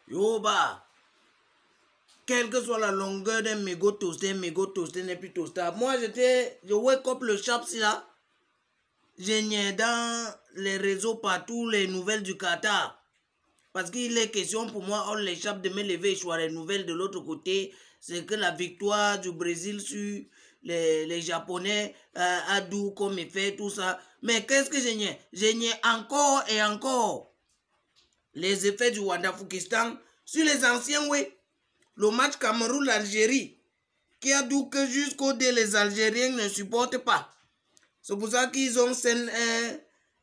Yoba. Quelle que soit la longueur d'un mégot toasté n'est plus toastable. Moi, je wake up le chaps là. J'ai dans les réseaux partout les nouvelles du Qatar. Parce qu'il est question pour moi, on l'échappe de me lever et choisir les nouvelles de l'autre côté. C'est que la victoire du Brésil sur les Japonais a dû comme effet, tout ça. Mais qu'est-ce que j'ai? J'ai encore et encore les effets du Wanda-Foukistan sur les anciens, oui. Le match Cameroun-Algérie, qui a dit que jusqu'au dé, les Algériens ne supportent pas. C'est pour ça qu'ils ont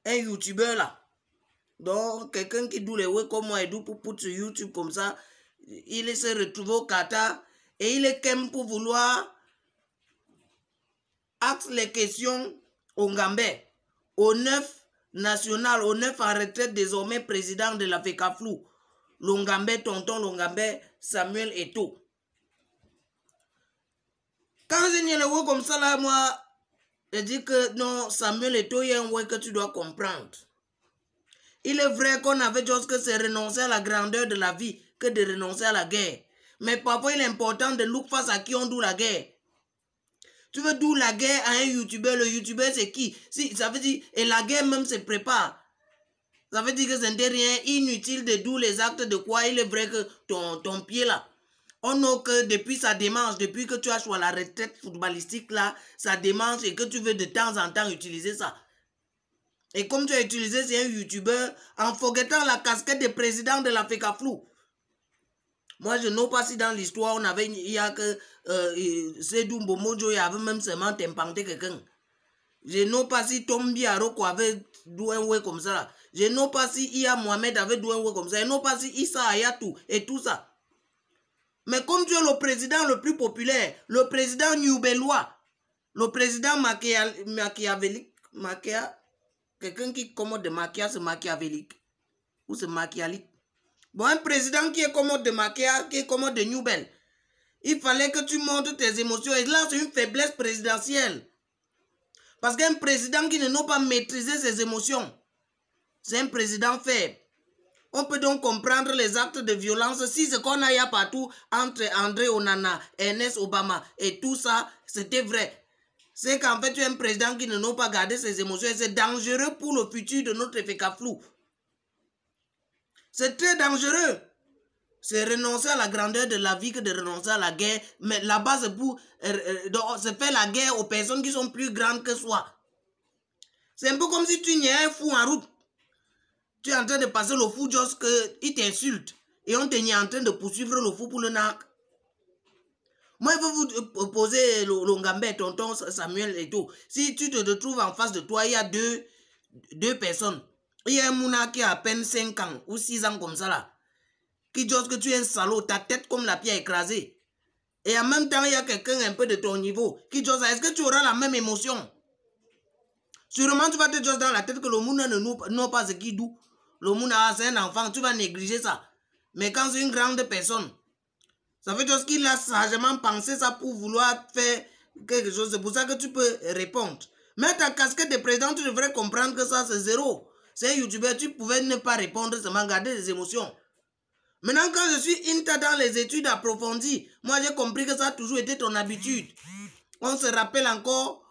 un YouTuber là. Donc, quelqu'un qui doit les ouais comme moi et doit pour sur YouTube comme ça, il se retrouve au Qatar et il est quand pour vouloir axe les questions au Ngambé, au 9 national, au 9 en retraite désormais président de la FECAFLU, Longambé, tonton Longambé, Samuel Eto'o. Quand je n'y le vois comme ça là, moi, je dis que non, Samuel Eto'o, il y a un way que tu dois comprendre. Il est vrai qu'on avait juste que c'est renoncer à la grandeur de la vie que de renoncer à la guerre. Mais parfois, il est important de look face à qui on doit la guerre. Tu veux d'où la guerre à un YouTuber? Le YouTuber, c'est qui? Si, ça veut dire, et la guerre même se prépare. Ça veut dire que ce n'est rien inutile de d'où les actes de quoi. Il est vrai que ton pied là, on a que depuis sa démarche, depuis que tu as choisi la retraite footballistique là, sa démarche et que tu veux de temps en temps utiliser ça. Et comme tu as utilisé, c'est un YouTuber en forgettant la casquette de président de la FECAFLU. Moi, je n'ai pas si dans l'histoire, on avait, il y a que Sedou Mbomojo, il y avait même seulement impacté quelqu'un. Je n'ai pas si Tombi Aroko avait doué un way comme ça. Je n'ai pas si Ia Mohamed avait doué un way comme ça. Je n'ai pas si Issa Ayatou et tout ça. Mais comme tu es le président le plus populaire, le président Newbelois, le président machiavélique, quelqu'un qui commode de Machiavel, c'est machiavélique. Ou c'est machiavélique. Bon, un président qui est commode de Machiavel, qui est commode de Newbel. Il fallait que tu montres tes émotions. Et là, c'est une faiblesse présidentielle. Parce qu'un président qui ne peut pas maîtriser ses émotions, c'est un président faible. On peut donc comprendre les actes de violence si ce qu'on a partout entre André Onana, Ernest Obama et tout ça, c'était vrai. C'est qu'en fait, tu es un président qui ne peut pas garder ses émotions et c'est dangereux pour le futur de notre FECAFLU. C'est très dangereux. C'est renoncer à la grandeur de la vie que de renoncer à la guerre. Mais là-bas, c'est pour se faire la guerre aux personnes qui sont plus grandes que soi. C'est un peu comme si tu niais un fou en route. Tu es en train de passer le fou juste qu'il t'insulte. Et on te nie en train de poursuivre le fou pour le nac. Moi, je veux vous poser le Ngambé, tonton Samuel et tout. Si tu te trouves en face de toi, il y a deux personnes. Il y a un mouna qui a à peine 5 ans ou 6 ans comme ça là. Qui dit que tu es un salaud, ta tête comme la pierre écrasée. Et en même temps, il y a quelqu'un un peu de ton niveau qui dit ça. Est-ce que tu auras la même émotion? Sûrement, tu vas te dire dans la tête que le mouna n'a pas ce qu'il dit. Le mouna, c'est un enfant, tu vas négliger ça. Mais quand c'est une grande personne, ça veut dire qu'il a sagement pensé ça pour vouloir faire quelque chose. C'est pour ça que tu peux répondre. Mais ta casquette de président, tu devrais comprendre que ça, c'est zéro. C'est un YouTuber, tu pouvais ne pas répondre, seulement garder des émotions. Maintenant, quand je suis inter dans les études approfondies, moi, j'ai compris que ça a toujours été ton habitude. On se rappelle encore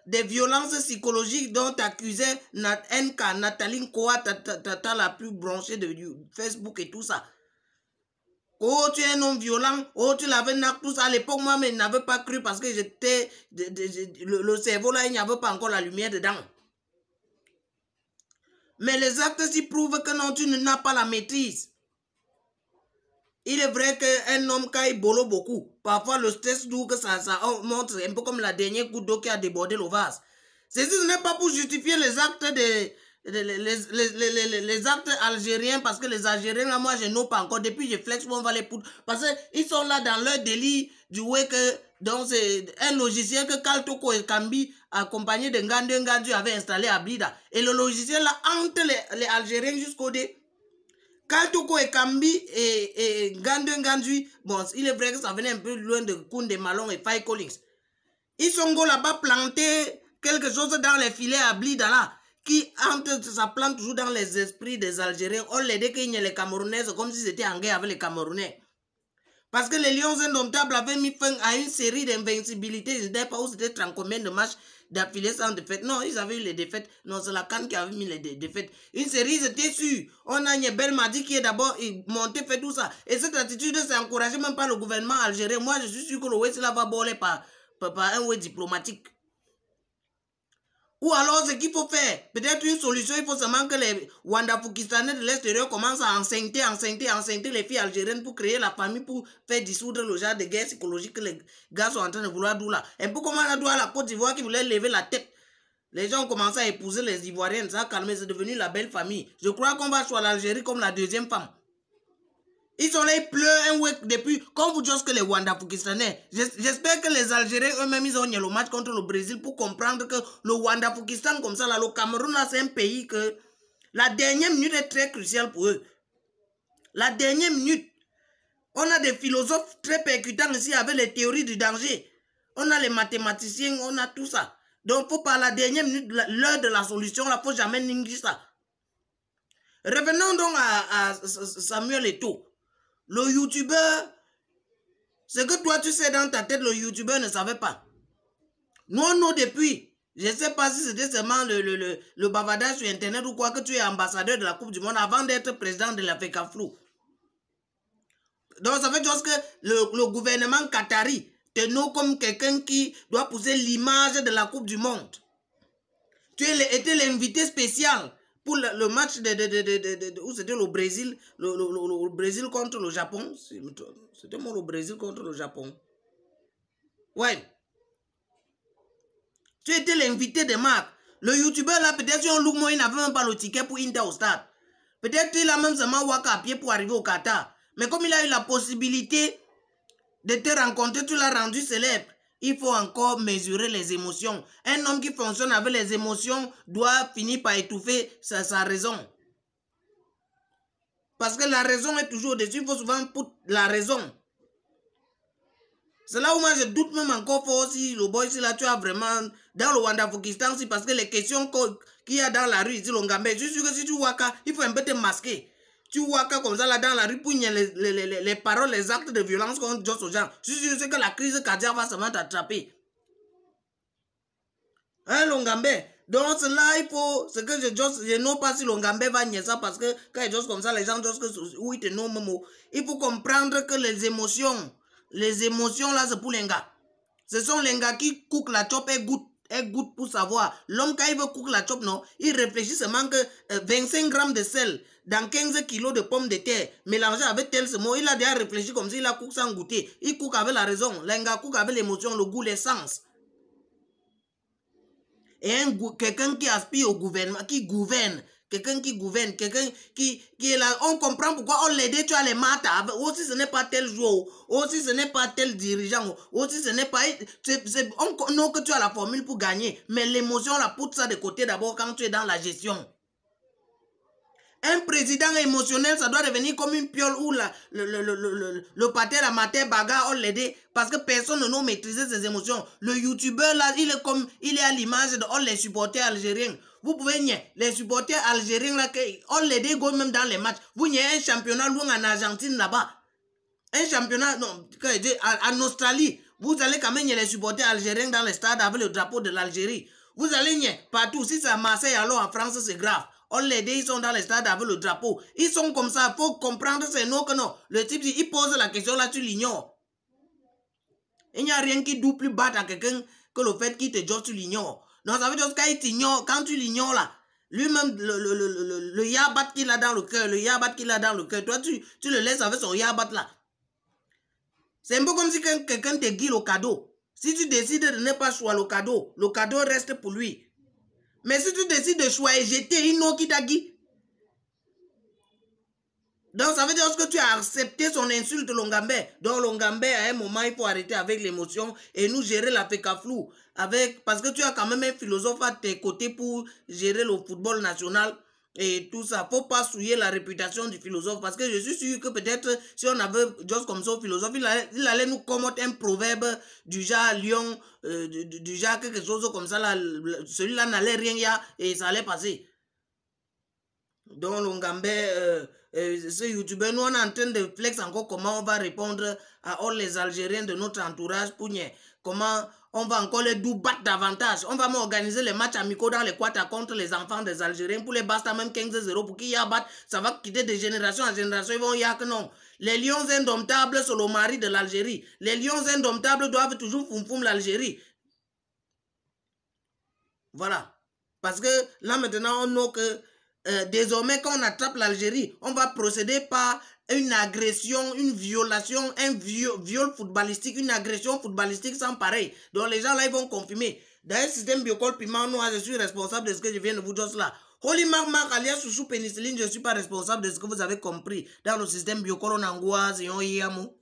des violences psychologiques dont accusait NK, Nathalie Koa, tata la plus branchée de Facebook et tout ça. Oh, tu es un homme violent. Oh, tu l'avais tout ça. À l'époque, moi, mais je n'avais pas cru parce que j'étais... Le cerveau, là, il n'y avait pas encore la lumière dedans. Mais les actes s'y prouvent que non, tu n'as pas la maîtrise. Il est vrai qu'un homme, quand il bolo beaucoup, parfois le stress doux que ça montre, un peu comme la dernière goutte d'eau qui a débordé le vase. Ce n'est pas pour justifier les actes les actes algériens, parce que les Algériens, là, moi, je n'ai pas encore. Depuis, je flex, on va les poudre. Parce qu'ils sont là dans leur délit du way que, donc, c'est un logiciel que Kaltoko et Kambi, accompagné de Ngandu, avait installé à Blida. Et le logiciel, là, entre les Algériens jusqu'au dé. Kaltoko et Kambi et Ngandu, bon, il est vrai que ça venait un peu loin de Koundé Malon et Faye Collins. Ils sont là-bas plantés quelque chose dans les filets à Blida là. qui entre, ça plante toujours dans les esprits des Algériens. On les dit qu'il y a les Camerounais, comme si c'était en guerre avec les Camerounais. Parce que les Lions indomptables avaient mis fin à une série d'invincibilités. Je ne sais pas où c'était 30 combien de matchs d'affilée sans défaite. Non, ils avaient eu les défaites. Non, c'est la CAN qui avait mis les défaites. Une série, ils étaient sûrs. On a Niebel Madi qui est d'abord monté, fait tout ça. Et cette attitude, c'est encouragé même par le gouvernement algérien. Moi, je suis sûr que le Ouest va voler par un ouest diplomatique. Ou alors, ce qu'il faut faire, peut-être une solution, il faut seulement que les Wanda-Fukistanais de l'extérieur commencent à enceinte les filles algériennes pour créer la famille, pour faire dissoudre le genre de guerre psychologique que les gars sont en train de vouloir d'où là. Un peu comme on a à la Côte d'Ivoire qui voulait lever la tête. Les gens ont commencé à épouser les Ivoiriennes, ça a calmé, c'est devenu la belle famille. Je crois qu'on va choisir l'Algérie comme la deuxième femme. Ils sont là, ils pleurent un week depuis, comme vous dites que les Wanda-Fukistanais. J'espère que les Algériens eux-mêmes, ils ont gagné le match contre le Brésil pour comprendre que le Wanda-Fukistan, comme ça, là, le Cameroun, là, c'est un pays que la dernière minute est très cruciale pour eux. La dernière minute, on a des philosophes très percutants ici avec les théories du danger. On a les mathématiciens, on a tout ça. Donc, il faut par la dernière minute, l'heure de la solution, il ne faut jamais négliger ça. Revenons donc à Samuel Eto'o. Le youtubeur, ce que toi tu sais dans ta tête, le youtubeur ne savait pas. Nous, depuis, je ne sais pas si c'était seulement le bavardage sur internet ou quoi, que tu es ambassadeur de la Coupe du Monde avant d'être président de la FECAFLO. Donc ça veut dire que le gouvernement qatari te nomme comme quelqu'un qui doit pousser l'image de la Coupe du Monde. Tu étais l'invité spécial pour le match où c'était le Brésil, le Brésil contre le Japon. C'était moi le Brésil contre le Japon. Ouais. Tu étais l'invité de marque. Le youtubeur là, peut-être si on look moi, il n'avait même pas le ticket pour Inter au stade. Peut-être qu'il a même seulement waka à pied pour arriver au Qatar. Mais comme il a eu la possibilité de te rencontrer, tu l'as rendu célèbre. Il faut encore mesurer les émotions. Un homme qui fonctionne avec les émotions doit finir par étouffer sa raison. Parce que la raison est toujours au-dessus. Il faut souvent pour la raison. C'est là où moi je doute même encore fort si le boy si là tu as vraiment dans le Wanda-Fukistan, parce que les questions qu'il y a dans la rue ici, Longambé, je suis sûr que si tu waka, il faut un peu te masquer. Tu waka comme ça là dans la rue pour les paroles, les actes de violence qu'on dit aux gens. Je suis sûr que la crise cardiaque va seulement t'attraper. Hein, Longambé? Donc là, il faut, ce que je n'ose pas si Longambé va nier ça parce que quand il dit comme ça, les gens disent que oui, te nomment même. Il faut comprendre que les émotions là, c'est pour les gars. Ce sont les gars qui cookent la chope et goûtent pour savoir. L'homme, quand il veut cook la chope, non, il réfléchit seulement que 25 grammes de sel dans 15 kilos de pommes de terre mélangé avec tel ce mot, il a déjà réfléchi comme s'il a cook sans goûter. Il cook avec la raison. Les gars cook avec l'émotion, le goût, l'essence. Et quelqu'un qui aspire au gouvernement, qui gouverne, quelqu'un quelqu'un qui est là, on comprend pourquoi on l'aide, tu as les maths, aussi ce n'est pas tel joueur, aussi ce n'est pas tel dirigeant, aussi ce n'est pas, non que tu as la formule pour gagner, mais l'émotion, la poutre ça de côté d'abord quand tu es dans la gestion. Un président émotionnel, ça doit devenir comme une piole où le pater, la matière bagarre, on l'aide parce que personne ne nous maîtrise ses émotions. Le youtubeur là, il est à l'image de les supporters algériens. Vous pouvez nier, les supporters algériens là, on l'aide même dans les matchs. Vous niez un championnat loin en Argentine là-bas. Un championnat, non, en Australie, vous allez quand même nier les supporters algériens dans les stades avec le drapeau de l'Algérie. Vous allez nier partout. Si c'est à Marseille, alors en France, c'est grave. On les dit, ils sont dans les stades avec le drapeau. Ils sont comme ça, il faut comprendre, c'est non que non. Le type, il pose la question là, tu l'ignores. Il n'y a rien qui doit plus battre à quelqu'un que le fait qu'il te jette, tu l'ignores. Donc ça veut dire que quand tu l'ignores là, lui-même, le yabat qu'il a dans le cœur, toi tu le laisses avec son yabat là. C'est un peu comme si quelqu'un te guide le cadeau. Si tu décides de ne pas choisir le cadeau reste pour lui. Mais si tu décides de choisir jeter une eau qui t'a guidé. Donc ça veut dire que tu as accepté son insulte Longambé. Donc Longambé à un moment il faut arrêter avec l'émotion et nous gérer la FECAFLO. Parce que tu as quand même un philosophe à tes côtés pour gérer le football national. et tout ça. Faut pas souiller la réputation du philosophe parce que je suis sûr que peut-être si on avait juste comme ça au philosophe, il allait nous commettre un proverbe du genre lion, du genre quelque chose comme ça, là, celui-là n'allait rien y a et ça allait passer. Donc, Longambé, ce youtubeur, nous on est en train de flex encore comment on va répondre à all les Algériens de notre entourage pour comment on va encore les battre davantage. On va organiser les matchs amicaux dans les quarts contre les enfants des Algériens pour les basta même 15-0 pour qu'ils y abattent. Ça va quitter de génération en génération. Ils vont y avoir que non. Les lions indomptables sont le mari de l'Algérie. Les lions indomptables doivent toujours foum l'Algérie. Voilà. Parce que là maintenant, on a que désormais, quand on attrape l'Algérie, on va procéder par une agression, une violation, un viol footballistique, une agression footballistique sans pareil. Donc les gens là, ils vont confirmer. Dans un système biocol piment noir, je suis responsable de ce que je viens de vous dire là. Holy Mark alias Chouchou Pénicilline, je ne suis pas responsable de ce que vous avez compris. Dans le système biocol, on angoisse et on y a mot.